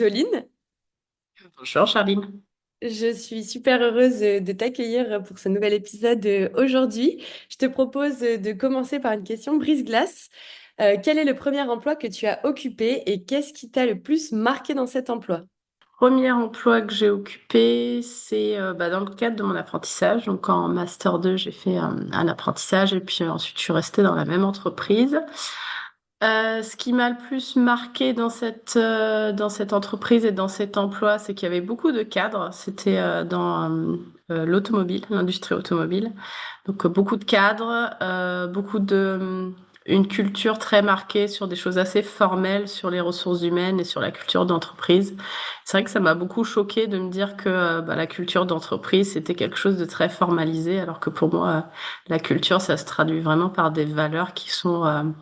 Joline. Bonjour Charline. Je suis super heureuse de t'accueillir pour ce nouvel épisode aujourd'hui. Je te propose de commencer par une question brise-glace. Quel est le premier emploi que tu as occupé et qu'est-ce qui t'a le plus marqué dans cet emploi? Premier emploi que j'ai occupé, c'est dans le cadre de mon apprentissage. Donc en Master 2, j'ai fait un apprentissage et puis ensuite je suis restée dans la même entreprise. Ce qui m'a le plus marqué dans cette entreprise et dans cet emploi, c'est qu'il y avait beaucoup de cadres. C'était dans l'automobile, l'industrie automobile. Donc beaucoup de cadres, une culture très marquée sur des choses assez formelles, sur les ressources humaines et sur la culture d'entreprise. C'est vrai que ça m'a beaucoup choqué de me dire que la culture d'entreprise, c'était quelque chose de très formalisé, alors que pour moi, la culture, ça se traduit vraiment par des valeurs qui sont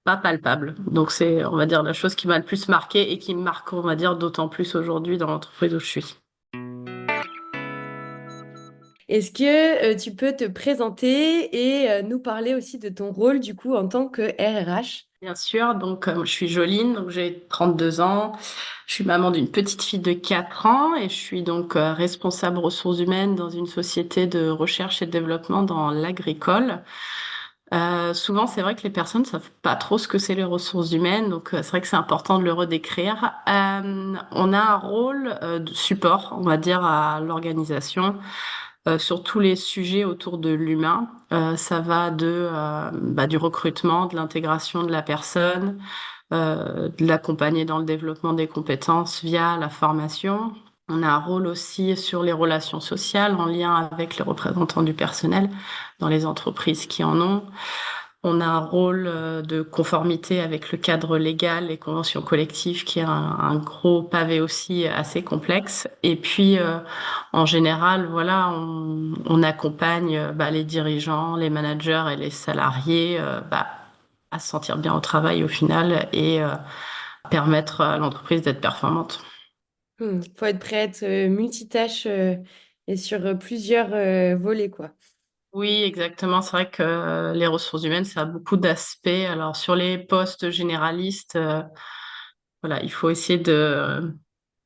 pas palpables. Donc c'est, on va dire, la chose qui m'a le plus marqué et qui me marque, on va dire, d'autant plus aujourd'hui dans l'entreprise où je suis. Est-ce que tu peux te présenter et nous parler aussi de ton rôle du coup en tant que RRH? Bien sûr, donc je suis Joline, donc j'ai 32 ans. Je suis maman d'une petite fille de 4 ans et je suis donc responsable ressources humaines dans une société de recherche et de développement dans l'agricole. Souvent, c'est vrai que les personnes savent pas trop ce que c'est les ressources humaines, donc c'est vrai que c'est important de le redécrire. On a un rôle de support, on va dire, à l'organisation sur tous les sujets autour de l'humain. Ça va du recrutement, de l'intégration de la personne, de l'accompagner dans le développement des compétences via la formation. On a un rôle aussi sur les relations sociales en lien avec les représentants du personnel dans les entreprises qui en ont. On a un rôle de conformité avec le cadre légal, les conventions collectives, qui est un gros pavé aussi assez complexe. Et puis, en général, voilà, on accompagne les dirigeants, les managers et les salariés à se sentir bien au travail au final et permettre à l'entreprise d'être performante. Faut être prête, multitâche et sur plusieurs volets quoi. Oui, exactement. C'est vrai que les ressources humaines, ça a beaucoup d'aspects. Alors, sur les postes généralistes, voilà, il faut essayer de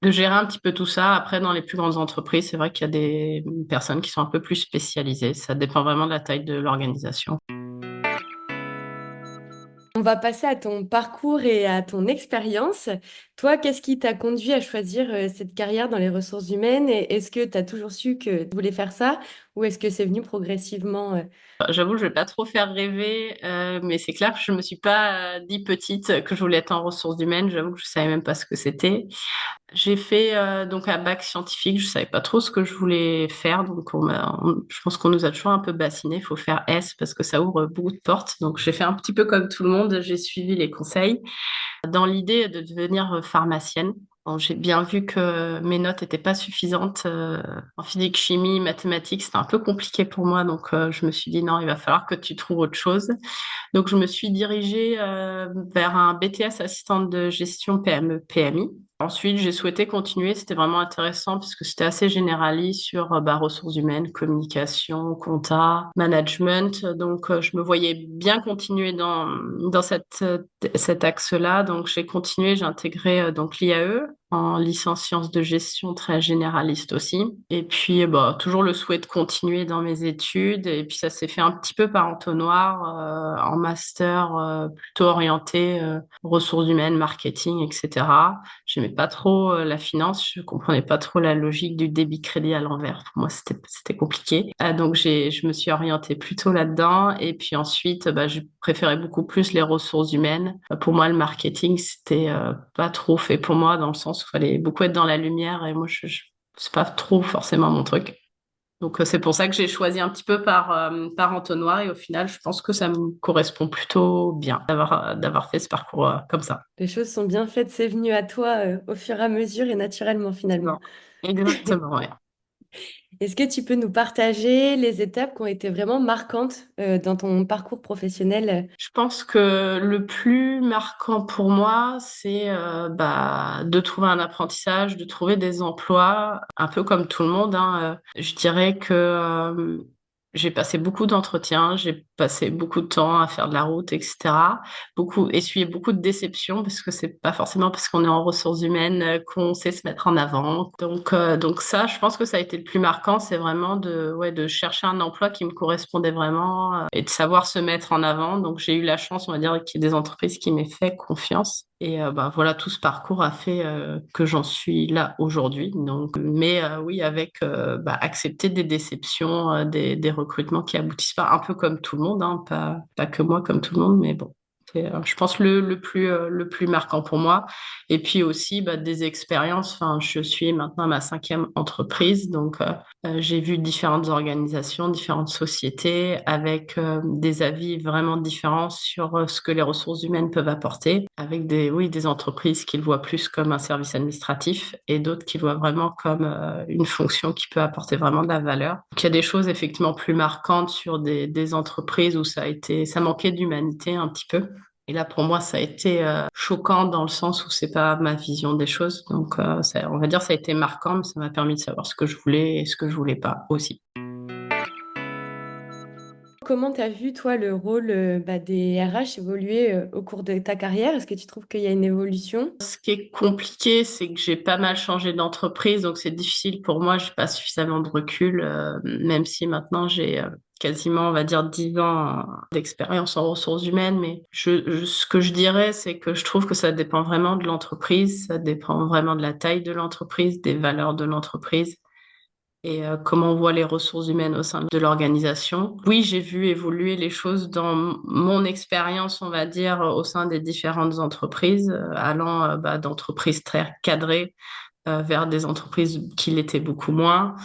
gérer un petit peu tout ça. Après, dans les plus grandes entreprises, c'est vrai qu'il y a des personnes qui sont un peu plus spécialisées. Ça dépend vraiment de la taille de l'organisation. On va passer à ton parcours et à ton expérience. Toi, qu'est-ce qui t'a conduit à choisir cette carrière dans les ressources humaines? Et est-ce que tu as toujours su que tu voulais faire ça ou est-ce que c'est venu progressivement? J'avoue, je vais pas trop faire rêver, mais c'est clair que je me suis pas dit petite que je voulais être en ressources humaines. J'avoue que je savais même pas ce que c'était. J'ai fait donc un bac scientifique. Je savais pas trop ce que je voulais faire, donc je pense qu'on nous a toujours un peu bassiné. Il faut faire S parce que ça ouvre beaucoup de portes. Donc j'ai fait un petit peu comme tout le monde. J'ai suivi les conseils dans l'idée de devenir pharmacienne. Bon, j'ai bien vu que mes notes n'étaient pas suffisantes en physique, chimie, mathématiques. C'était un peu compliqué pour moi, donc je me suis dit non, il va falloir que tu trouves autre chose. Donc je me suis dirigée vers un BTS assistante de gestion PME, PMI. Ensuite, j'ai souhaité continuer. C'était vraiment intéressant puisque c'était assez généraliste sur ressources humaines, communication, compta, management. Donc, je me voyais bien continuer dans cet axe-là. Donc, j'ai continué, j'ai intégré donc l'IAE en licence sciences de gestion très généraliste aussi. Et puis, toujours le souhait de continuer dans mes études. Et puis, ça s'est fait un petit peu par entonnoir en master plutôt orienté ressources humaines, marketing, etc. J'aimais pas trop la finance, je comprenais pas trop la logique du débit-crédit à l'envers. Pour moi, c'était compliqué. Donc je me suis orientée plutôt là-dedans. Et puis ensuite, je préférais beaucoup plus les ressources humaines. Pour moi, le marketing, c'était pas trop fait pour moi dans le sens où il fallait beaucoup être dans la lumière. Et moi, c'est pas trop forcément mon truc. Donc c'est pour ça que j'ai choisi un petit peu par entonnoir. Et au final, je pense que ça me correspond plutôt bien d'avoir fait ce parcours comme ça. Les choses sont bien faites, c'est venu à toi au fur et à mesure et naturellement finalement. Non. Exactement, ouais. Est-ce que tu peux nous partager les étapes qui ont été vraiment marquantes dans ton parcours professionnel? Je pense que le plus marquant pour moi, c'est de trouver un apprentissage, de trouver des emplois, un peu comme tout le monde, hein. Je dirais que J'ai passé beaucoup d'entretiens, j'ai passé beaucoup de temps à faire de la route, etc. Essuyé beaucoup de déceptions parce que c'est pas forcément parce qu'on est en ressources humaines qu'on sait se mettre en avant. Donc ça, je pense que ça a été le plus marquant, c'est vraiment de chercher un emploi qui me correspondait vraiment et de savoir se mettre en avant. Donc j'ai eu la chance, on va dire, qu'il y ait des entreprises qui m'aient fait confiance. Et voilà, tout ce parcours a fait que j'en suis là aujourd'hui. Oui, avec accepter des déceptions, des recrutements qui aboutissent pas, un peu comme tout le monde, hein, pas que moi comme tout le monde, mais bon. C'est, je pense, le plus marquant pour moi. Et puis aussi des expériences. Enfin, je suis maintenant à ma 5e entreprise, donc j'ai vu différentes organisations, différentes sociétés avec des avis vraiment différents sur ce que les ressources humaines peuvent apporter, avec des entreprises qui le voient plus comme un service administratif et d'autres qui le voient vraiment comme une fonction qui peut apporter vraiment de la valeur. Donc, il y a des choses effectivement plus marquantes sur des entreprises où ça manquait d'humanité un petit peu. Et là, pour moi, ça a été choquant dans le sens où c'est pas ma vision des choses. Donc, on va dire, ça a été marquant, mais ça m'a permis de savoir ce que je voulais et ce que je voulais pas aussi. Comment tu as vu, toi, le rôle des RH évoluer au cours de ta carrière? Est-ce que tu trouves qu'il y a une évolution? Ce qui est compliqué, c'est que j'ai pas mal changé d'entreprise, donc c'est difficile pour moi. J'ai pas suffisamment de recul, même si maintenant j'ai quasiment, on va dire, 10 ans d'expérience en ressources humaines. Mais ce que je dirais, c'est que je trouve que ça dépend vraiment de l'entreprise, ça dépend vraiment de la taille de l'entreprise, des valeurs de l'entreprise et comment on voit les ressources humaines au sein de l'organisation. Oui, j'ai vu évoluer les choses dans mon expérience, on va dire, au sein des différentes entreprises, allant d'entreprises très cadrées vers des entreprises qui l'étaient beaucoup moins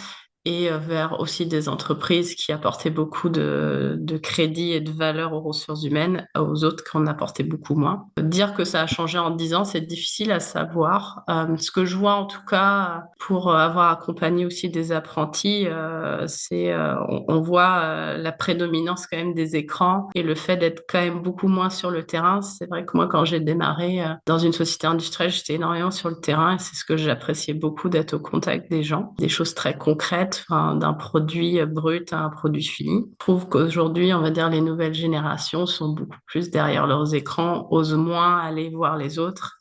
et vers aussi des entreprises qui apportaient beaucoup de crédit et de valeur aux ressources humaines, aux autres qui en apportaient beaucoup moins. Dire que ça a changé en 10 ans, c'est difficile à savoir. Ce que je vois en tout cas, pour avoir accompagné aussi des apprentis, on voit la prédominance quand même des écrans et le fait d'être quand même beaucoup moins sur le terrain. C'est vrai que moi, quand j'ai démarré dans une société industrielle, j'étais énormément sur le terrain et c'est ce que j'appréciais beaucoup, d'être au contact des gens, des choses très concrètes, enfin, d'un produit brut à un produit fini. Je trouve qu'aujourd'hui, on va dire, les nouvelles générations sont beaucoup plus derrière leurs écrans, osent moins aller voir les autres.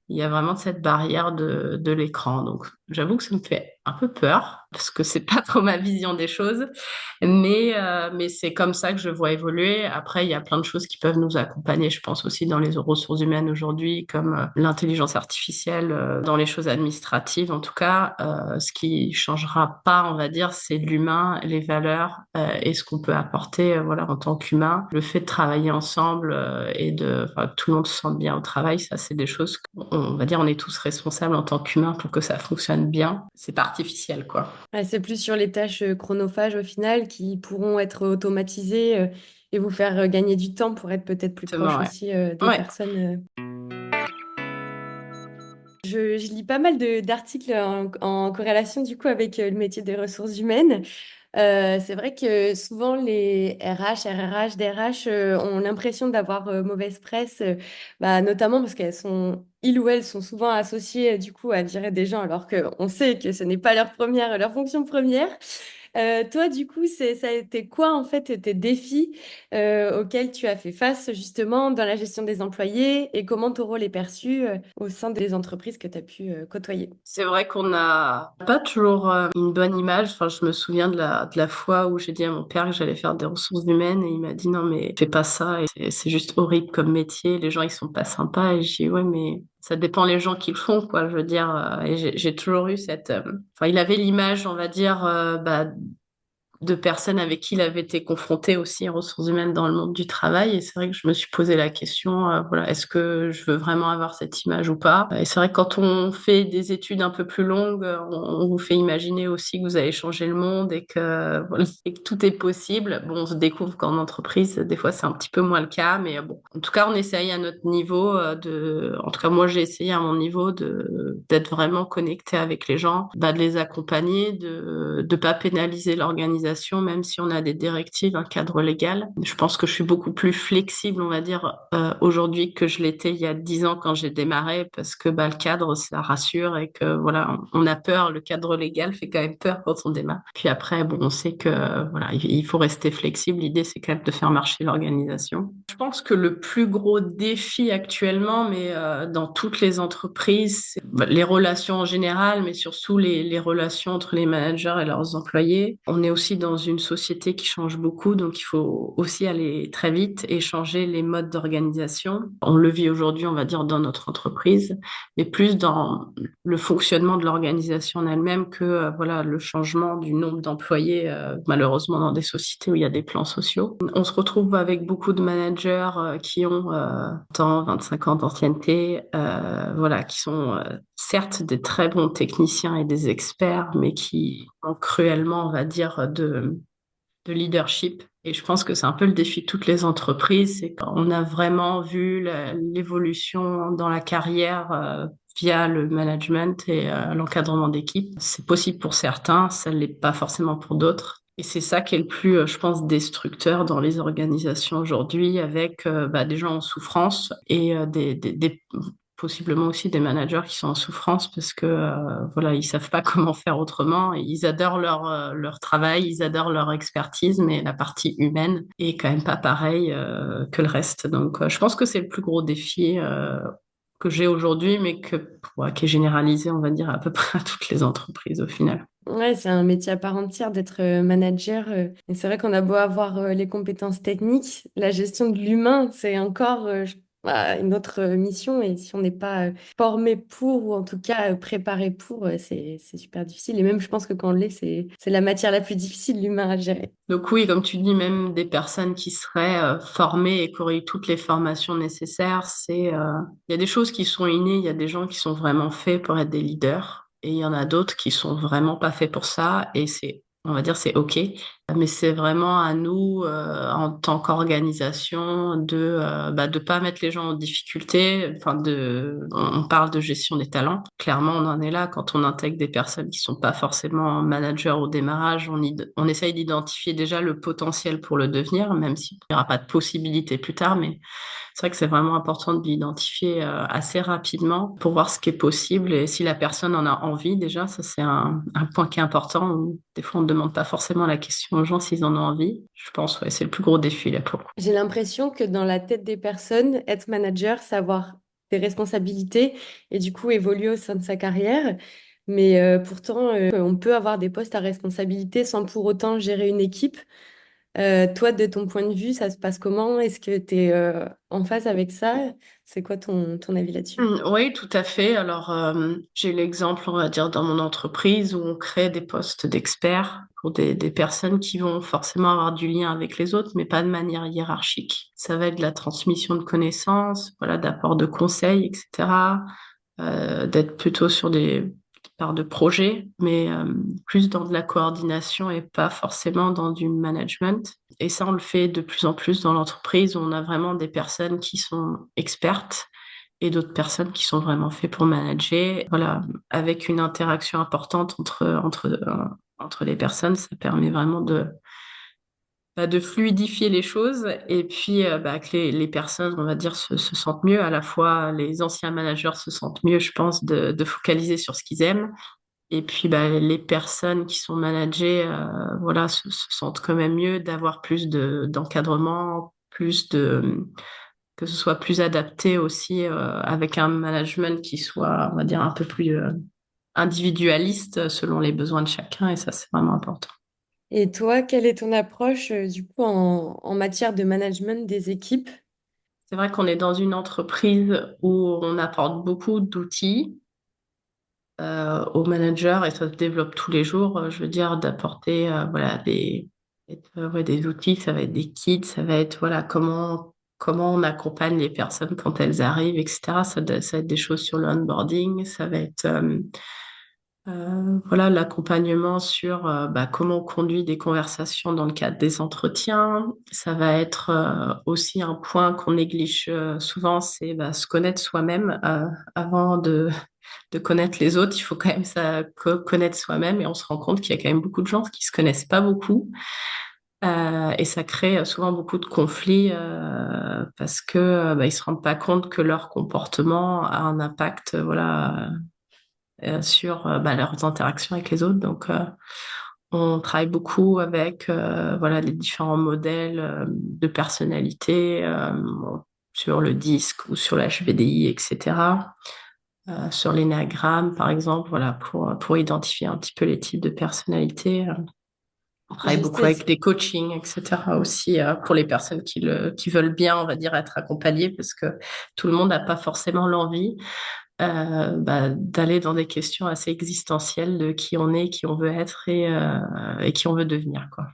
Il y a vraiment cette barrière de l'écran. Donc, j'avoue que ça me fait un peu peur parce que c'est pas trop ma vision des choses, mais c'est comme ça que je vois évoluer. Après, il y a plein de choses qui peuvent nous accompagner, je pense aussi dans les ressources humaines aujourd'hui, comme l'intelligence artificielle, dans les choses administratives. En tout cas, ce qui changera pas, on va dire, c'est l'humain, les valeurs et ce qu'on peut apporter, voilà, en tant qu'humain. Le fait de travailler ensemble enfin, que tout le monde se sente bien au travail, ça, c'est des choses qu'on va dire, on est tous responsables en tant qu'humains pour que ça fonctionne bien. C'est pas artificiel, quoi. Ouais, c'est plus sur les tâches chronophages au final qui pourront être automatisées et vous faire gagner du temps pour être peut-être plus proche Exactement, ouais. aussi des Ouais. personnes. Je lis pas mal d'articles en corrélation du coup avec le métier des ressources humaines. C'est vrai que souvent les RH, RRH, DRH ont l'impression d'avoir mauvaise presse, notamment parce ils ou elles sont souvent associées du coup à virer des gens alors qu'on sait que ce n'est pas leur fonction première. Toi, du coup, ça a été quoi en fait tes défis auxquels tu as fait face justement dans la gestion des employés et comment ton rôle est perçu au sein des entreprises que tu as pu côtoyer? C'est vrai qu'on n'a pas toujours une bonne image. Enfin, je me souviens de la fois où j'ai dit à mon père que j'allais faire des ressources humaines et il m'a dit non, mais fais pas ça. Et c'est juste horrible comme métier. Les gens, ils sont pas sympas. Et j'ai dit ouais, mais ça dépend les gens qui le font, quoi. Je veux dire, et j'ai toujours eu enfin, il avait l'image, on va dire, de personnes avec qui il avait été confronté aussi en ressources humaines dans le monde du travail. Et c'est vrai que je me suis posé la question, voilà, est-ce que je veux vraiment avoir cette image ou pas? Et c'est vrai que quand on fait des études un peu plus longues, on vous fait imaginer aussi que vous allez changer le monde et que, voilà, et que tout est possible. Bon, on se découvre qu'en entreprise, des fois, c'est un petit peu moins le cas, mais bon. En tout cas, on essaye à notre niveau en tout cas, moi, j'ai essayé à mon niveau d'être vraiment connecté avec les gens, de les accompagner, de pas pénaliser l'organisation l'organisation, même si on a des directives, un cadre légal. Je pense que je suis beaucoup plus flexible, on va dire, aujourd'hui que je l'étais il y a 10 ans quand j'ai démarré, parce que bah, le cadre, ça rassure et que voilà, on a peur. Le cadre légal fait quand même peur quand on démarre. Puis après, bon, on sait que voilà, il faut rester flexible. L'idée, c'est quand même de faire marcher l'organisation. Je pense que le plus gros défi actuellement, mais dans toutes les entreprises, c'est les relations en général, mais surtout les relations entre les managers et leurs employés. On est aussi dans une société qui change beaucoup, donc il faut aussi aller très vite et changer les modes d'organisation. On le vit aujourd'hui, on va dire, dans notre entreprise, mais plus dans le fonctionnement de l'organisation en elle-même que voilà, le changement du nombre d'employés, malheureusement dans des sociétés où il y a des plans sociaux. On se retrouve avec beaucoup de managers qui ont 20, 25 ans d'ancienneté, voilà, qui sont certes des très bons techniciens et des experts, mais qui ont cruellement, on va dire, de leadership. Et je pense que c'est un peu le défi de toutes les entreprises, c'est qu'on a vraiment vu l'évolution dans la carrière via le management et l'encadrement d'équipe. C'est possible pour certains, ça ne l'est pas forcément pour d'autres. Et c'est ça qui est le plus, je pense, destructeur dans les organisations aujourd'hui, avec bah, des gens en souffrance et possiblement aussi des managers qui sont en souffrance parce que voilà, ils savent pas comment faire autrement. Ils adorent leur travail, ils adorent leur expertise, mais la partie humaine est quand même pas pareille que le reste. Donc, je pense que c'est le plus gros défi que j'ai aujourd'hui, mais ouais, qui est généralisé, on va dire, à peu près à toutes les entreprises au final. Ouais, c'est un métier à part entière d'être manager. Et c'est vrai qu'on a beau avoir les compétences techniques, la gestion de l'humain, c'est encore voilà, une autre mission. Et si on n'est pas formé pour, ou en tout cas préparé pour, c'est super difficile. Et même, je pense que quand on l'est, c'est la matière la plus difficile, l'humain à gérer. Donc oui, comme tu dis, même des personnes qui seraient formées et qui auraient eu toutes les formations nécessaires, il y a des choses qui sont innées, il y a des gens qui sont vraiment faits pour être des leaders, et il y en a d'autres qui sont vraiment pas faits pour ça, et on va dire, c'est OK. Mais c'est vraiment à nous, en tant qu'organisation, de pas mettre les gens en difficulté. Enfin, on parle de gestion des talents. Clairement, on en est là quand on intègre des personnes qui sont pas forcément managers au démarrage. On essaye d'identifier déjà le potentiel pour le devenir, même s'il n'y aura pas de possibilité plus tard. Mais c'est vrai que c'est vraiment important de l'identifier assez rapidement pour voir ce qui est possible et si la personne en a envie déjà. Ça, c'est un point qui est important. Des fois, on ne demande pas forcément la question aux gens s'ils en ont envie. Je pense, ouais, c'est le plus gros défi là pour le coup. J'ai l'impression que dans la tête des personnes, être manager, c'est avoir des responsabilités et du coup évoluer au sein de sa carrière. Mais pourtant, on peut avoir des postes à responsabilité sans pour autant gérer une équipe. Toi, de ton point de vue, ça se passe comment? Est-ce que tu es en phase avec ça? C'est quoi ton avis là-dessus? Oui, tout à fait. Alors, j'ai l'exemple, on va dire, dans mon entreprise où on crée des postes d'experts pour des personnes qui vont forcément avoir du lien avec les autres, mais pas de manière hiérarchique. Ça va être de la transmission de connaissances, voilà, d'apport de conseils, etc. D'être plutôt sur des parts de projet, mais plus dans de la coordination et pas forcément dans du management. Et ça, on le fait de plus en plus dans l'entreprise où on a vraiment des personnes qui sont expertes et d'autres personnes qui sont vraiment faites pour manager. Voilà, avec une interaction importante entre les personnes, ça permet vraiment de fluidifier les choses et puis bah, que les personnes, on va dire, se sentent mieux. À la fois, les anciens managers se sentent mieux, je pense, de focaliser sur ce qu'ils aiment. Et puis, bah, les personnes qui sont managées, voilà, se sentent quand même mieux d'avoir plus d'encadrement, que ce soit plus adapté aussi, avec un management qui soit, on va dire, un peu plus individualiste selon les besoins de chacun. Et ça, c'est vraiment important. Et toi, quelle est ton approche du coup en matière de management des équipes? C'est vrai qu'on est dans une entreprise où on apporte beaucoup d'outils aux managers et ça se développe tous les jours. Je veux dire, d'apporter voilà, ouais, des outils, ça va être des kits, ça va être voilà, comment on accompagne les personnes quand elles arrivent, etc. Ça va être des choses sur le onboarding, ça va être voilà, l'accompagnement sur bah, comment on conduit des conversations dans le cadre des entretiens. Ça va être aussi un point qu'on néglige souvent, c'est bah, se connaître soi-même avant de connaître les autres, il faut quand même ça, connaître soi-même et on se rend compte qu'il y a quand même beaucoup de gens qui se connaissent pas beaucoup. Et ça crée souvent beaucoup de conflits parce que bah, ils se rendent pas compte que leur comportement a un impact voilà sur bah, leurs interactions avec les autres. Donc on travaille beaucoup avec voilà les différents modèles de personnalité sur le disque ou sur la HBDI, etc. Sur l'énéagramme, par exemple, voilà, pour identifier un petit peu les types de personnalités. On travaille Je beaucoup sais. avec des coachings, etc. aussi pour les personnes qui veulent bien, on va dire, être accompagnées parce que tout le monde n'a pas forcément l'envie bah, d'aller dans des questions assez existentielles de qui on est, qui on veut être et qui on veut devenir, quoi.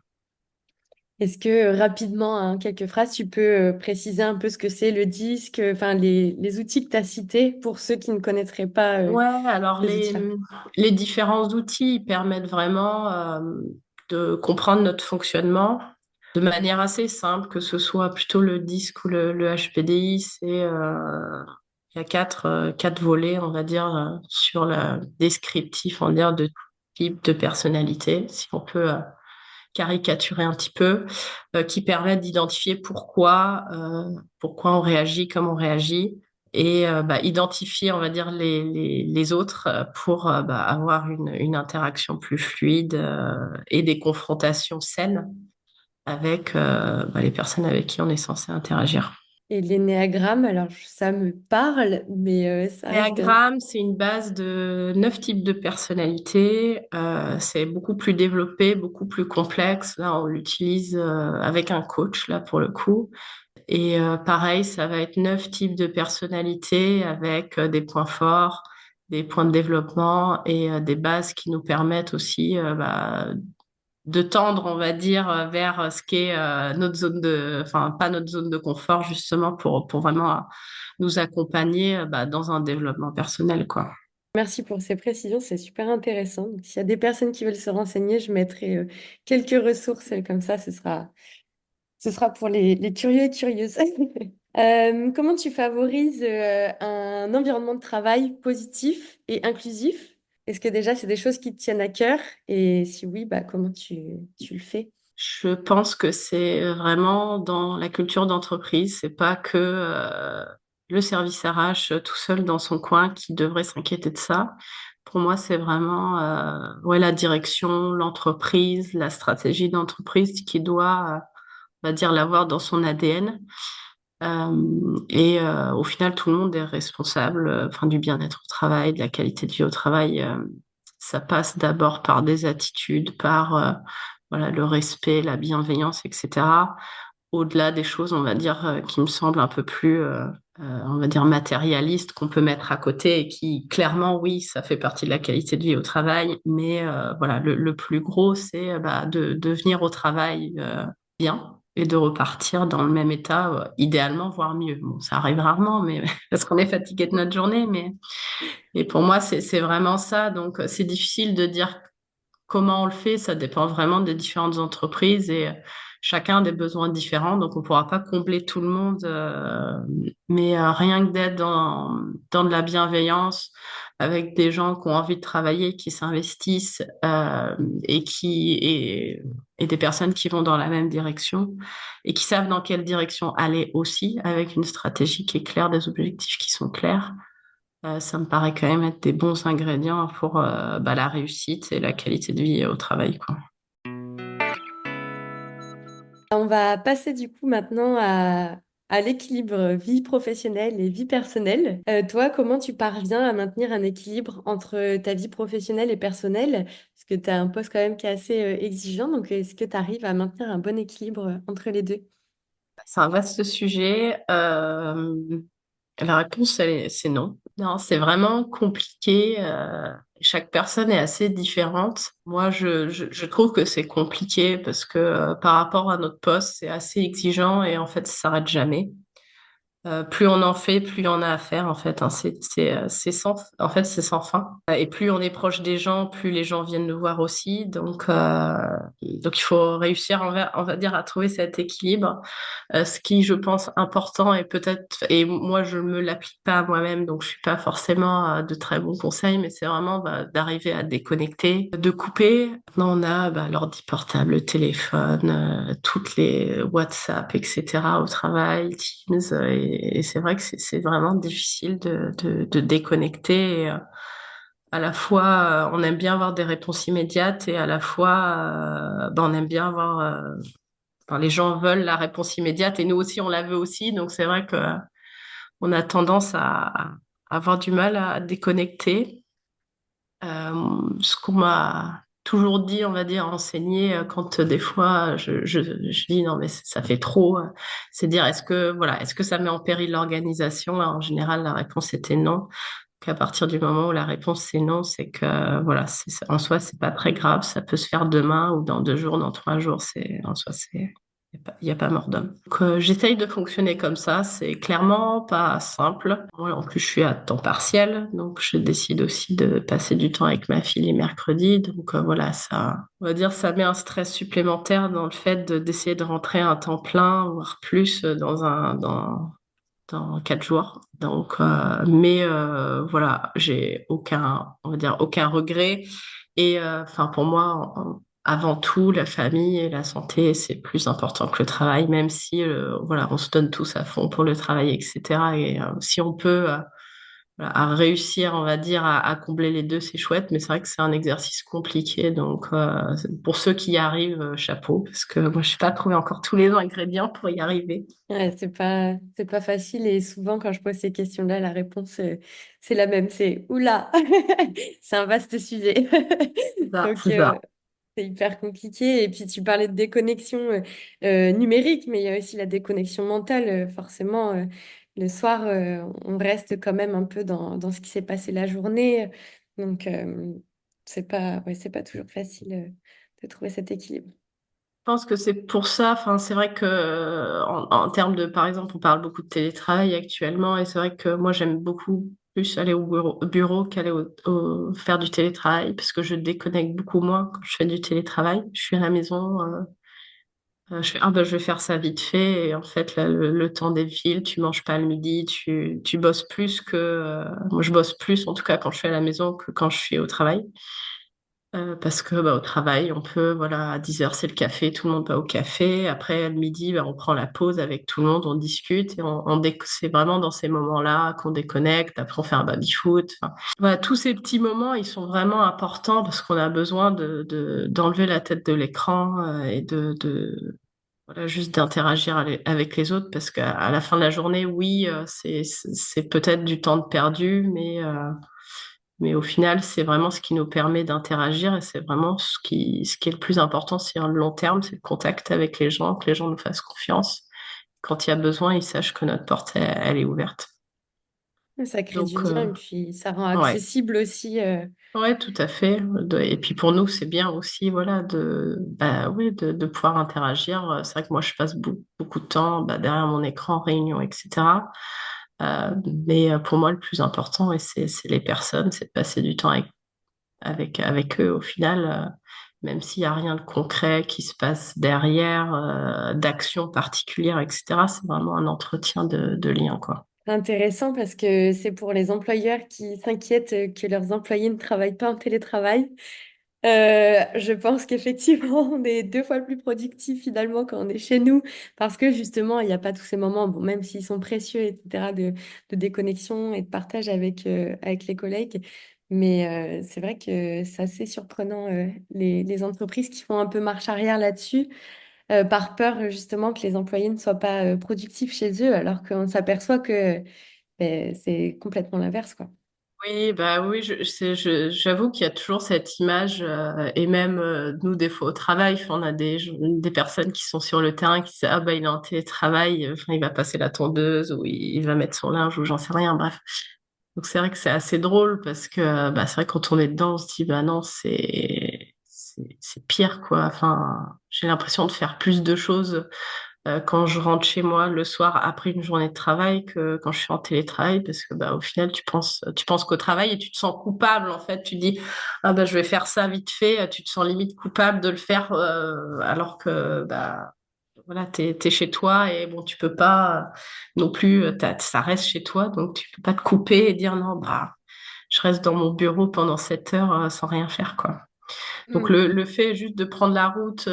Est-ce que rapidement, en quelques phrases, tu peux préciser un peu ce que c'est le disque, enfin les outils que tu as cités pour ceux qui ne connaîtraient pas Ouais, alors ces outils-là? les différents outils ils permettent vraiment de comprendre notre fonctionnement de manière assez simple, que ce soit plutôt le disque ou le HPDI, il y a quatre volets, on va dire, sur le descriptif, on va dire, de type de personnalité, si on peut caricaturer un petit peu, qui permettent d'identifier pourquoi on réagit comme on réagit et bah, identifier, on va dire, les autres pour bah, avoir une interaction plus fluide et des confrontations saines avec bah, les personnes avec qui on est censé interagir. Et l'énéagramme, alors ça me parle, mais ça reste... L'énéagramme, c'est une base de 9 types de personnalités. C'est beaucoup plus développé, beaucoup plus complexe. Là, on l'utilise avec un coach, là, pour le coup. Et pareil, ça va être 9 types de personnalités avec des points forts, des points de développement et des bases qui nous permettent aussi bah, de tendre, on va dire, vers ce qu'est notre zone enfin, pas notre zone de confort, justement, pour vraiment nous accompagner bah, dans un développement personnel, quoi. Merci pour ces précisions, c'est super intéressant. Donc, s'il y a des personnes qui veulent se renseigner, je mettrai quelques ressources comme ça, ce sera pour les curieux et curieuses. Comment tu favorises un environnement de travail positif et inclusif? Est-ce que déjà c'est des choses qui te tiennent à cœur? Et si oui, bah, comment tu le fais? Je pense que c'est vraiment dans la culture d'entreprise, c'est pas que le service RH tout seul dans son coin qui devrait s'inquiéter de ça. Pour moi, c'est vraiment ouais, la direction, l'entreprise, la stratégie d'entreprise qui doit, on va dire, l'avoir dans son ADN. Et au final, tout le monde est responsable, enfin, du bien-être au travail, de la qualité de vie au travail. Ça passe d'abord par des attitudes, par voilà, le respect, la bienveillance, etc. Au-delà des choses, on va dire, qui me semblent un peu plus, on va dire, matérialistes qu'on peut mettre à côté et qui, clairement, oui, ça fait partie de la qualité de vie au travail. Mais voilà, le plus gros, c'est bah, de venir au travail bien et de repartir dans le même état, idéalement, voire mieux. Bon, ça arrive rarement, mais parce qu'on est fatigué de notre journée, mais et pour moi, c'est vraiment ça. Donc, c'est difficile de dire comment on le fait. Ça dépend vraiment des différentes entreprises et chacun a des besoins différents. Donc, on ne pourra pas combler tout le monde. Mais rien que d'être dans de la bienveillance avec des gens qui ont envie de travailler, qui s'investissent et des personnes qui vont dans la même direction et qui savent dans quelle direction aller aussi, avec une stratégie qui est claire, des objectifs qui sont clairs. Ça me paraît quand même être des bons ingrédients pour bah, la réussite et la qualité de vie au travail, quoi. On va passer du coup maintenant à l'équilibre vie professionnelle et vie personnelle. Toi, comment tu parviens à maintenir un équilibre entre ta vie professionnelle et personnelle? Parce que tu as un poste quand même qui est assez exigeant, donc est-ce que tu arrives à maintenir un bon équilibre entre les deux? C'est un vaste sujet. La réponse, c'est non. Non, c'est vraiment compliqué. Chaque personne est assez différente. Moi, je trouve que c'est compliqué parce que par rapport à notre poste, c'est assez exigeant et en fait, ça s'arrête jamais. Plus on en fait, plus on a à faire en fait, hein. En fait, c'est sans fin. Et plus on est proche des gens, plus les gens viennent nous voir aussi. Donc, donc il faut réussir, on va dire, à trouver cet équilibre. Ce qui, je pense, important et peut-être, et moi, je ne me l'applique pas à moi-même, donc je suis pas forcément de très bons conseils, mais c'est vraiment d'arriver à déconnecter, de couper. Maintenant, on a l'ordi portable, le téléphone, toutes les WhatsApp, etc. au travail, Teams, et c'est vrai que c'est vraiment difficile de déconnecter. Et, à la fois, on aime bien avoir des réponses immédiates et à la fois, on aime bien avoir enfin, les gens veulent la réponse immédiate et nous aussi, on la veut aussi. Donc, c'est vrai que on a tendance à avoir du mal à déconnecter. Ce qu'on m'a toujours dit, on va dire, enseigné, quand des fois je dis non, mais ça fait trop, c'est dire est-ce que ça met en péril l'organisation? En général, la réponse était non. Qu'à partir du moment où la réponse c'est non, c'est que voilà, en soi, c'est pas très grave. Ça peut se faire demain ou dans 2 jours, dans 3 jours. En soi, il y a pas mort d'homme. Donc, j'essaye de fonctionner comme ça. C'est clairement pas simple. Moi, en plus, je suis à temps partiel, donc je décide aussi de passer du temps avec ma fille les mercredis. Donc, voilà, ça, on va dire, ça met un stress supplémentaire dans le fait d'essayer de rentrer à un temps plein, voire plus, dans 4 jours. Donc, voilà, j'ai aucun, on va dire, aucun regret. Et enfin, pour moi, avant tout, la famille et la santé, c'est plus important que le travail, même si, voilà, on se donne tous à fond pour le travail, etc. Et si on peut voilà, à réussir, on va dire, à combler les deux, c'est chouette, mais c'est vrai que c'est un exercice compliqué. Donc, pour ceux qui y arrivent, chapeau, parce que moi, je n'ai pas trouvé encore tous les ingrédients pour y arriver. Ouais, c'est pas facile et souvent quand je pose ces questions-là, la réponse c'est la même, c'est oula, c'est un vaste sujet. C'est ça, Donc c'est ça. c'est hyper compliqué. Et puis tu parlais de déconnexion numérique, mais il y a aussi la déconnexion mentale. Forcément, le soir, on reste quand même un peu dans ce qui s'est passé la journée. Donc c'est pas toujours facile de trouver cet équilibre. Je pense que c'est pour ça, enfin, c'est vrai que en termes de, par exemple, on parle beaucoup de télétravail actuellement, et c'est vrai que moi j'aime beaucoup plus aller au bureau qu'aller faire du télétravail, parce que je déconnecte beaucoup moins quand je fais du télétravail. Je suis à la maison, je fais, je vais faire ça vite fait, et en fait, là, le temps défile, tu manges pas le midi, tu bosses plus que, moi je bosse plus, en tout cas quand je suis à la maison, que quand je suis au travail. Parce que au travail, on peut, voilà, à 10 heures, c'est le café, tout le monde va au café. Après, le midi, on prend la pause avec tout le monde, on discute. Et c'est vraiment dans ces moments-là qu'on déconnecte. Après, on fait un baby-foot. Enfin, voilà, tous ces petits moments, ils sont vraiment importants parce qu'on a besoin d'enlever la tête de l'écran et voilà, juste d'interagir avec les autres. Parce qu'à la fin de la journée, oui, c'est peut-être du temps de perdu, mais au final, c'est vraiment ce qui nous permet d'interagir et c'est vraiment ce qui est le plus important sur le long terme, c'est le contact avec les gens, que les gens nous fassent confiance. Quand il y a besoin, ils sachent que notre porte, elle est ouverte. Ça crée du Donc, lien et puis ça rend ouais, accessible aussi. ouais, tout à fait. Et puis pour nous, c'est bien aussi, voilà, ouais, de pouvoir interagir. C'est vrai que moi, je passe beaucoup de temps derrière mon écran, réunion, etc. Mais pour moi, le plus important, et c'est les personnes, c'est de passer du temps avec eux au final, même s'il n'y a rien de concret qui se passe derrière, d'action particulière, etc. C'est vraiment un entretien de lien, quoi. Intéressant parce que c'est pour les employeurs qui s'inquiètent que leurs employés ne travaillent pas en télétravail. Je pense qu'effectivement, on est 2 fois plus productif finalement quand on est chez nous parce que justement, il n'y a pas tous ces moments, bon, même s'ils sont précieux, etc., de déconnexion et de partage avec les collègues. Mais c'est vrai que c'est assez surprenant, les entreprises qui font un peu marche arrière là-dessus, par peur justement que les employés ne soient pas productifs chez eux, alors qu'on s'aperçoit que ben, c'est complètement l'inverse, quoi. Oui, bah oui, j'avoue qu'il y a toujours cette image, et même nous, des fois au travail, enfin, on a des personnes qui sont sur le terrain qui disent, ah bah il est en télétravail, enfin, il va passer la tondeuse ou il va mettre son linge ou j'en sais rien, bref. Donc c'est vrai que c'est assez drôle parce que c'est vrai que quand on est dedans, on se dit bah non, c'est pire quoi. Enfin, j'ai l'impression de faire plus de choses quand je rentre chez moi le soir après une journée de travail que quand je suis en télétravail parce que bah au final tu penses qu'au travail et tu te sens coupable en fait. Tu dis ah bah je vais faire ça vite fait, tu te sens limite coupable de le faire alors que bah voilà, t'es chez toi et bon, tu peux pas non plus, ça reste chez toi, donc tu peux pas te couper et dire non, bah, je reste dans mon bureau pendant 7 heures sans rien faire, quoi. Donc Mm. le fait juste de prendre la route,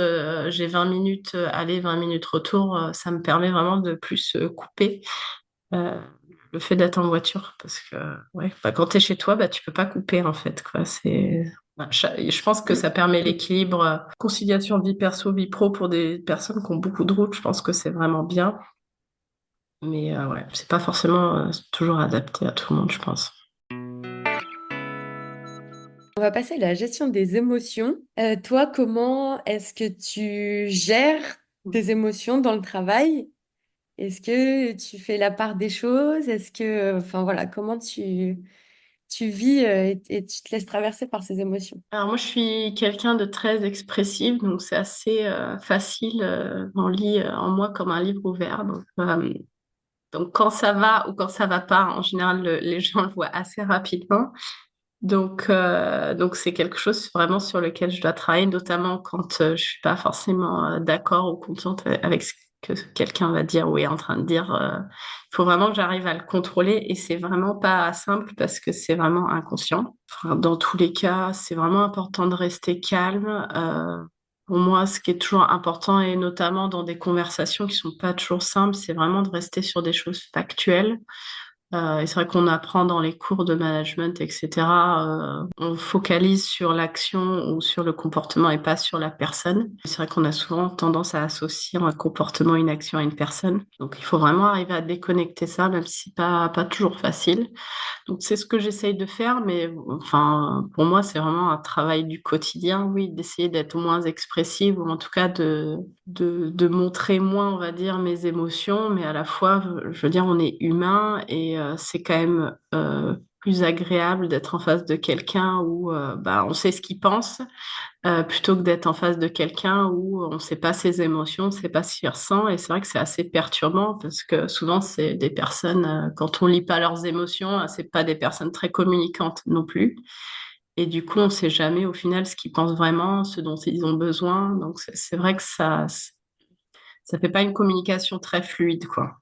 j'ai 20 minutes aller, 20 minutes retour, ça me permet vraiment de plus couper euh, le fait d'être en voiture parce que ouais, bah, quand tu es chez toi, bah, tu peux pas couper en fait, quoi. Je pense que ça permet l'équilibre, conciliation vie perso, vie pro pour des personnes qui ont beaucoup de routes. Je pense que c'est vraiment bien, mais ouais, c'est pas forcément toujours adapté à tout le monde, je pense. On va passer à la gestion des émotions. Toi, comment est-ce que tu gères tes émotions dans le travail? Est-ce que tu fais la part des choses? Est-ce que, enfin voilà, comment tu vis et tu te laisses traverser par ces émotions? Alors moi, je suis quelqu'un de très expressif, donc c'est assez facile. On lit en moi comme un livre ouvert. Donc quand ça va ou quand ça va pas, en général, les gens le voient assez rapidement. Donc c'est quelque chose vraiment sur lequel je dois travailler, notamment quand je suis pas forcément d'accord ou contente avec ce que quelqu'un va dire ou est en train de dire. Il faut vraiment que j'arrive à le contrôler et c'est vraiment pas simple parce que c'est vraiment inconscient. Enfin, dans tous les cas, c'est vraiment important de rester calme. Pour moi, ce qui est toujours important et notamment dans des conversations qui sont pas toujours simples, c'est vraiment de rester sur des choses factuelles et c'est vrai qu'on apprend dans les cours de management, etc. On focalise sur l'action ou sur le comportement et pas sur la personne. C'est vrai qu'on a souvent tendance à associer un comportement, une action à une personne. Donc il faut vraiment arriver à déconnecter ça, même si c'est pas toujours facile. Donc c'est ce que j'essaye de faire, mais enfin pour moi c'est vraiment un travail du quotidien, oui, d'essayer d'être moins expressive ou en tout cas de montrer moins, on va dire, mes émotions, mais à la fois, je veux dire, on est humain et c'est quand même plus agréable d'être en face de quelqu'un où bah, on sait ce qu'il pense plutôt que d'être en face de quelqu'un où on ne sait pas ses émotions, on ne sait pas ce qu'il ressent. Et c'est vrai que c'est assez perturbant parce que souvent, c'est des personnes, quand on lit pas leurs émotions, c'est pas des personnes très communicantes non plus. Et du coup, on ne sait jamais au final ce qu'ils pensent vraiment, ce dont ils ont besoin. Donc, c'est vrai que ça fait pas une communication très fluide, quoi.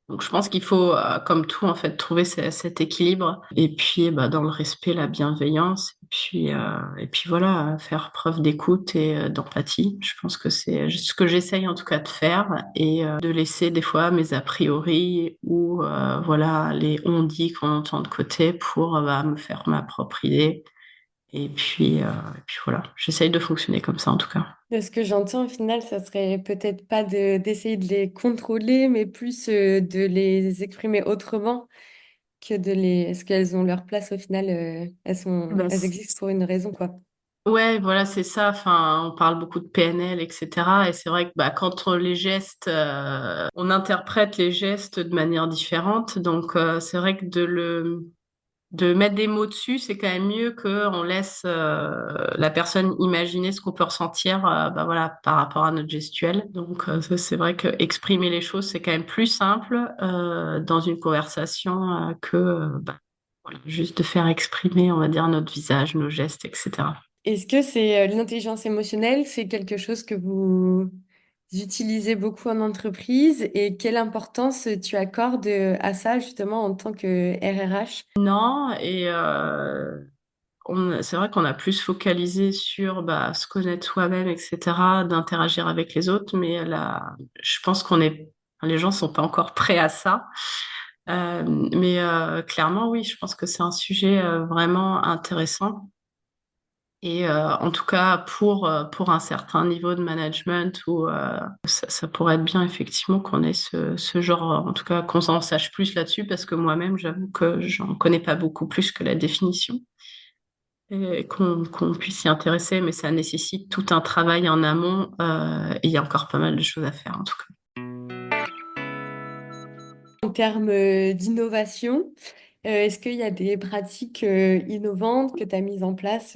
Donc, je pense qu'il faut, comme tout, en fait, trouver cet équilibre. Et puis, bah, dans le respect, la bienveillance. Et puis voilà, faire preuve d'écoute et d'empathie. Je pense que c'est ce que j'essaye, en tout cas, de faire. Et de laisser, des fois, mes a priori ou, voilà, les on-dit qu'on entend de côté pour, bah, me faire ma propre idée. Et puis voilà, j'essaye de fonctionner comme ça, en tout cas. De ce que j'entends, au final, ça serait peut-être pas d'essayer de les contrôler, mais plus de les exprimer autrement que de les... Est-ce qu'elles ont leur place au final, Bah, elles existent pour une raison, quoi. ouais, voilà, c'est ça. Enfin, on parle beaucoup de PNL, etc. Et cetera. Et c'est vrai que bah, quand les gestes, on interprète les gestes de manière différente. Donc, c'est vrai que de mettre des mots dessus, c'est quand même mieux qu'on laisse la personne imaginer ce qu'on peut ressentir, bah, voilà, par rapport à notre gestuelle. Donc, ça, c'est vrai que exprimer les choses, c'est quand même plus simple dans une conversation que bah, voilà, juste de faire exprimer, on va dire, notre visage, nos gestes, etc. Est-ce que c'est l'intelligence émotionnelle, c'est quelque chose que vous utilisez beaucoup en entreprise et quelle importance tu accordes à ça justement en tant que RRH? Non, et c'est vrai qu'on a plus focalisé sur bah, se connaître soi-même, etc., d'interagir avec les autres, mais là, je pense les gens sont pas encore prêts à ça. Mais clairement, oui, je pense que c'est un sujet vraiment intéressant. Et en tout cas, pour un certain niveau de management, où ça pourrait être bien effectivement qu'on ait ce genre, en tout cas qu'on en sache plus là-dessus, parce que moi-même, j'avoue que j'en connais pas beaucoup plus que la définition et qu'on puisse s'y intéresser, mais ça nécessite tout un travail en amont et il y a encore pas mal de choses à faire en tout cas. En termes d'innovation, est-ce qu'il y a des pratiques innovantes que tu as mises en place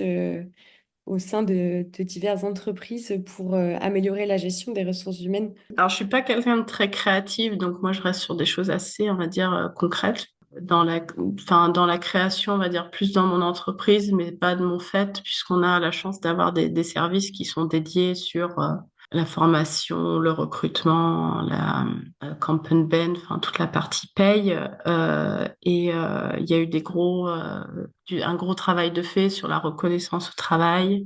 au sein de diverses entreprises pour améliorer la gestion des ressources humaines? Alors, je suis pas quelqu'un de très créatif, donc moi, je reste sur des choses assez, on va dire, concrètes. Dans la création, on va dire, plus dans mon entreprise, mais pas de mon fait, puisqu'on a la chance d'avoir des services qui sont dédiés sur la formation, le recrutement, la comp and ben, enfin, toute la partie paye. Il y a eu un gros travail de fait sur la reconnaissance au travail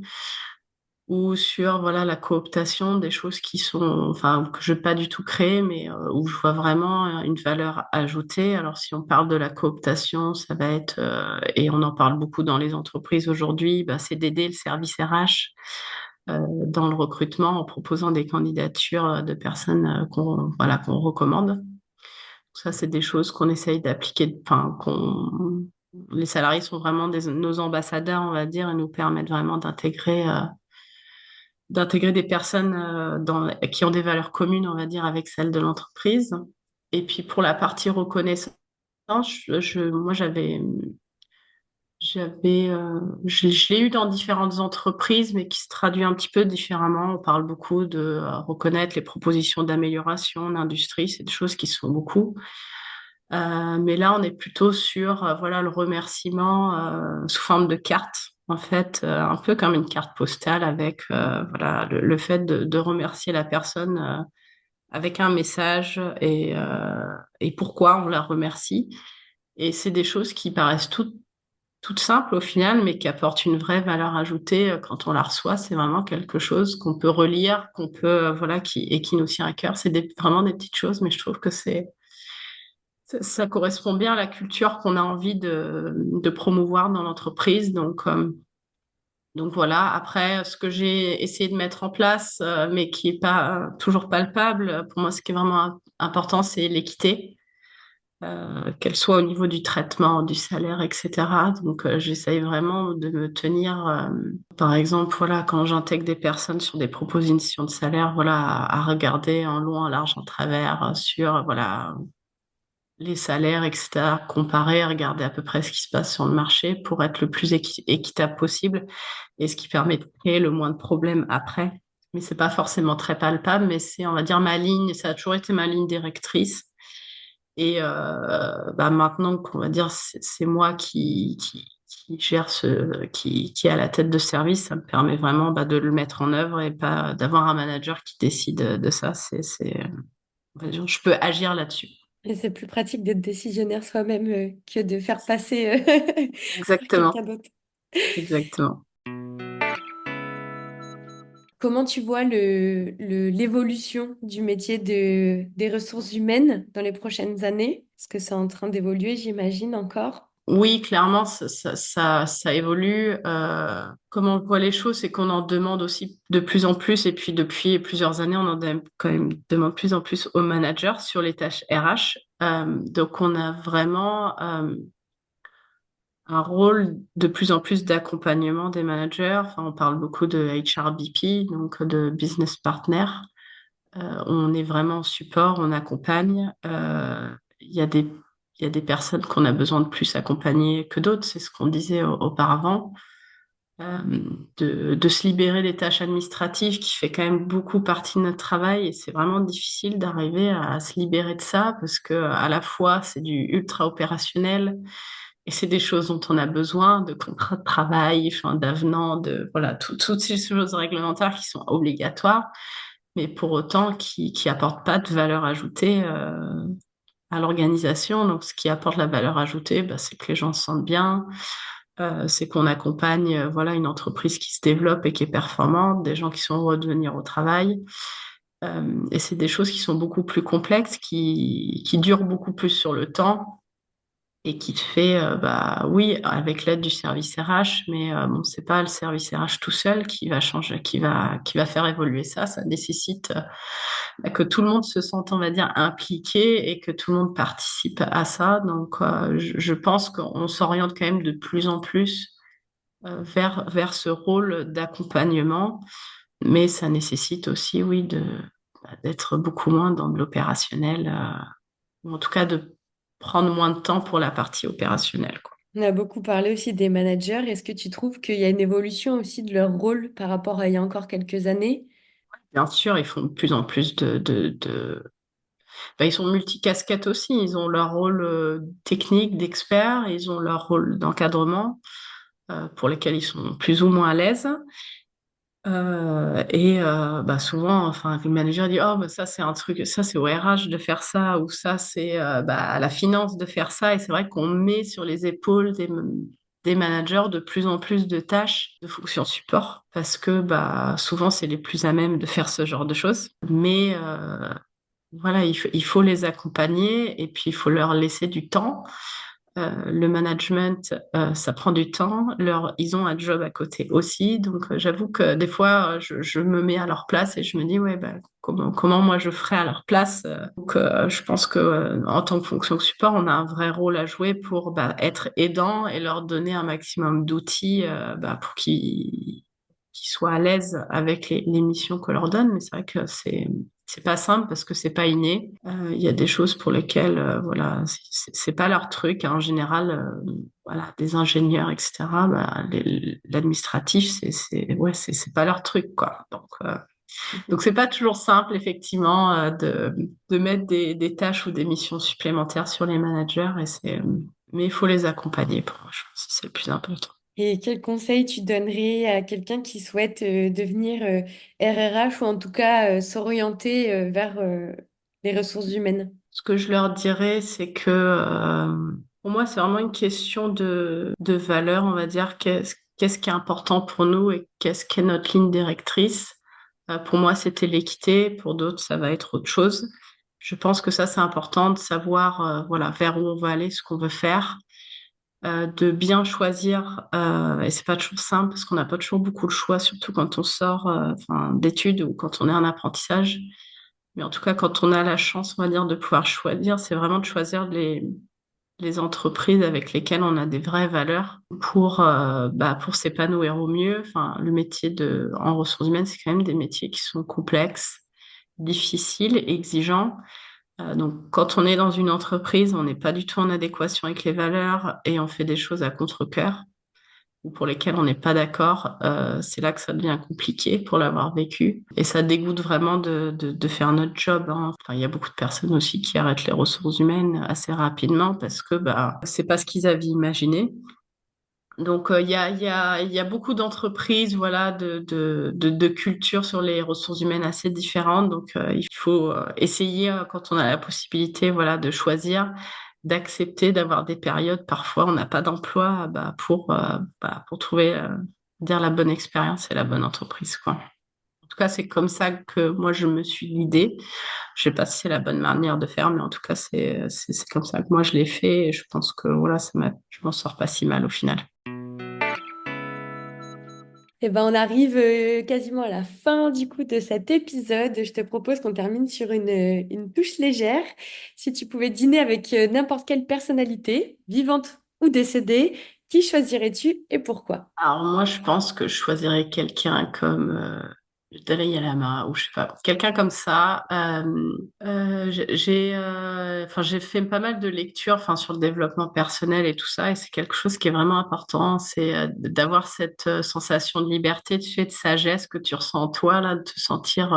ou sur voilà la cooptation des choses qui sont enfin que je n'ai pas du tout créer mais où je vois vraiment une valeur ajoutée. Alors si on parle de la cooptation, ça va être et on en parle beaucoup dans les entreprises aujourd'hui, bah, c'est d'aider le service RH dans le recrutement en proposant des candidatures de personnes qu'on recommande. Ça, c'est des choses qu'on essaye d'appliquer, enfin qu'on les salariés sont vraiment nos ambassadeurs, on va dire, et nous permettent vraiment d'intégrer des personnes qui ont des valeurs communes, on va dire, avec celles de l'entreprise. Et puis pour la partie reconnaissance, moi je l'ai eu dans différentes entreprises, mais qui se traduit un petit peu différemment. On parle beaucoup de reconnaître les propositions d'amélioration en industrie, c'est des choses qui se font beaucoup. Mais là, on est plutôt sur voilà, le remerciement sous forme de carte, en fait, un peu comme une carte postale avec voilà, le fait de remercier la personne avec un message et pourquoi on la remercie. Et c'est des choses qui paraissent toutes simples au final, mais qui apportent une vraie valeur ajoutée quand on la reçoit. C'est vraiment quelque chose qu'on peut relire, qu'on peut, voilà, et qui nous tient à cœur. C'est vraiment des petites choses, mais je trouve que ça correspond bien à la culture qu'on a envie de promouvoir dans l'entreprise. Donc voilà. Après, ce que j'ai essayé de mettre en place, mais qui est pas toujours palpable, pour moi, ce qui est vraiment important, c'est l'équité, qu'elle soit au niveau du traitement, du salaire, etc. Donc j'essaye vraiment de me tenir, par exemple, voilà, quand j'intègre des personnes sur des propositions de salaire, voilà, à regarder en long, en large, en travers sur, voilà, les salaires, etc., comparer, regarder à peu près ce qui se passe sur le marché pour être le plus équitable possible et ce qui permet de créer le moins de problèmes après. Mais c'est pas forcément très palpable, mais c'est, on va dire, ma ligne, ça a toujours été ma ligne directrice. Et bah maintenant qu'on va dire, c'est moi qui gère qui est à la tête de service, ça me permet vraiment bah, de le mettre en œuvre et pas d'avoir un manager qui décide de ça. On va dire, je peux agir là-dessus. Et c'est plus pratique d'être décisionnaire soi-même que de faire passer par quelqu'un Exactement. d'autre. Exactement. Comment tu vois l'évolution du métier des ressources humaines dans les prochaines années? Est-ce que c'est en train d'évoluer, j'imagine, encore? Oui, clairement, ça évolue. Comment on voit les choses, c'est qu'on en demande aussi de plus en plus. Et puis, depuis plusieurs années, on en quand même demande de plus en plus aux managers sur les tâches RH. Donc, on a vraiment un rôle de plus en plus d'accompagnement des managers. Enfin, on parle beaucoup de HRBP, donc de business partner. On est vraiment en support, on accompagne. Il y a il y a des personnes qu'on a besoin de plus accompagner que d'autres, c'est ce qu'on disait auparavant. Euh, de se libérer des tâches administratives qui fait quand même beaucoup partie de notre travail et c'est vraiment difficile d'arriver à se libérer de ça parce que à la fois c'est du ultra opérationnel et c'est des choses dont on a besoin, de contrats de travail, enfin, d'avenants, de voilà, toutes ces choses réglementaires qui sont obligatoires mais pour autant qui apportent pas de valeur ajoutée à l'organisation. Donc, ce qui apporte la valeur ajoutée, bah, c'est que les gens se sentent bien, c'est qu'on accompagne voilà, une entreprise qui se développe et qui est performante, des gens qui sont heureux de venir au travail. Et c'est des choses qui sont beaucoup plus complexes, qui durent beaucoup plus sur le temps et qui te fait, bah oui, avec l'aide du service RH, mais bon, c'est pas le service RH tout seul qui va changer, qui va faire évoluer ça. Ça nécessite bah, que tout le monde se sente, on va dire, impliqué et que tout le monde participe à ça. Donc, je pense qu'on s'oriente quand même de plus en plus vers ce rôle d'accompagnement, mais ça nécessite aussi, oui, d'être beaucoup moins dans de l'opérationnel, ou en tout cas de prendre moins de temps pour la partie opérationnelle, quoi. On a beaucoup parlé aussi des managers. Est-ce que tu trouves qu'il y a une évolution aussi de leur rôle par rapport à il y a encore quelques années? Bien sûr, ils font de plus en plus ils sont multicasquettes aussi. Ils ont leur rôle technique d'expert, ils ont leur rôle d'encadrement pour lesquels ils sont plus ou moins à l'aise. Souvent, enfin, le manager dit, oh, bah, ça, c'est un truc, ça, c'est au RH de faire ça, ou ça, c'est à la finance de faire ça. Et c'est vrai qu'on met sur les épaules des managers de plus en plus de tâches de fonction support, parce que souvent, c'est les plus à même de faire ce genre de choses. Mais voilà, il faut les accompagner et puis il faut leur laisser du temps. Le management, ça prend du temps. Ils ont un job à côté aussi. Donc, j'avoue que des fois, je me mets à leur place et je me dis, ouais, comment moi je ferais à leur place. Je pense que en tant que fonction support, on a un vrai rôle à jouer pour être aidant et leur donner un maximum d'outils pour qu'ils soient à l'aise avec les missions qu'on leur donne. Mais c'est vrai que c'est pas simple parce que c'est pas inné. Il y a des choses pour lesquelles, voilà, c'est pas leur truc, hein. En général, voilà, des ingénieurs, etc. L'administratif, ouais, c'est pas leur truc, quoi. Donc c'est pas toujours simple, effectivement, de mettre des tâches ou des missions supplémentaires sur les managers mais il faut les accompagner pour moi, je pense que c'est le plus important. Et quel conseil tu donnerais à quelqu'un qui souhaite devenir RRH ou en tout cas s'orienter vers les ressources humaines? Ce que je leur dirais, c'est que pour moi, c'est vraiment une question de valeur, on va dire. Qu'est-ce qui est important pour nous et qu'est-ce qui est notre ligne directrice? Pour moi, c'était l'équité. Pour d'autres, ça va être autre chose. Je pense que ça, c'est important de savoir, voilà, vers où on va aller, ce qu'on veut faire, de bien choisir. Et c'est pas toujours simple parce qu'on n'a pas toujours beaucoup de choix, surtout quand on sort, enfin, d'études ou quand on est en apprentissage. Mais en tout cas, quand on a la chance, on va dire, de pouvoir choisir, c'est vraiment de choisir les entreprises avec lesquelles on a des vraies valeurs pour s'épanouir au mieux. Enfin, le métier en ressources humaines, c'est quand même des métiers qui sont complexes, difficiles, exigeants. Donc, quand on est dans une entreprise, on n'est pas du tout en adéquation avec les valeurs et on fait des choses à contre-cœur ou pour lesquels on n'est pas d'accord, c'est là que ça devient compliqué pour l'avoir vécu. Et ça dégoûte vraiment de faire notre job, hein. Enfin, il y a beaucoup de personnes aussi qui arrêtent les ressources humaines assez rapidement parce que c'est pas ce qu'ils avaient imaginé. Donc, il y a beaucoup d'entreprises, voilà, de cultures sur les ressources humaines assez différentes. Donc, il faut essayer, quand on a la possibilité, voilà, de choisir, d'accepter d'avoir des périodes. Parfois, on n'a pas d'emploi, pour trouver, dire la bonne expérience et la bonne entreprise, quoi. En tout cas, c'est comme ça que moi, je me suis guidée. Je sais pas si c'est la bonne manière de faire, mais en tout cas, c'est comme ça que moi, je l'ai fait. Et je pense que, voilà, je m'en sors pas si mal au final. Eh ben, on arrive quasiment à la fin du coup de cet épisode. Je te propose qu'on termine sur une touche légère. Si tu pouvais dîner avec n'importe quelle personnalité, vivante ou décédée, qui choisirais-tu et pourquoi? Alors moi, je pense que je choisirais quelqu'un comme le Dalai Lama ou je sais pas, quelqu'un comme ça. J'ai fait pas mal de lectures, enfin, sur le développement personnel et tout ça, et c'est quelque chose qui est vraiment important, c'est d'avoir cette sensation de liberté, tu sais, de sagesse que tu ressens en toi là, de te sentir,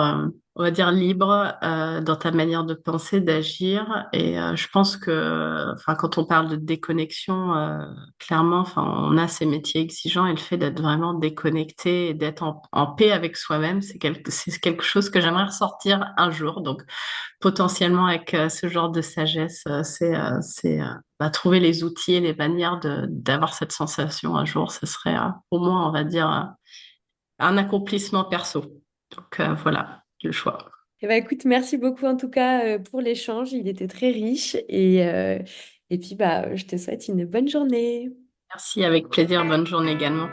on va dire, libre dans ta manière de penser, d'agir. Et je pense que, enfin, quand on parle de déconnexion, clairement, enfin, on a ces métiers exigeants et le fait d'être vraiment déconnecté et d'être en paix avec soi-même, c'est quelque chose que j'aimerais ressortir un jour. Donc, potentiellement, avec ce genre de sagesse, trouver les outils et les manières d'avoir cette sensation un jour, ce serait, pour moi, on va dire, un accomplissement perso. Donc, voilà, le choix. Eh ben, écoute, merci beaucoup en tout cas pour l'échange. Il était très riche et puis bah, je te souhaite une bonne journée. Merci, avec plaisir. Bonne journée également.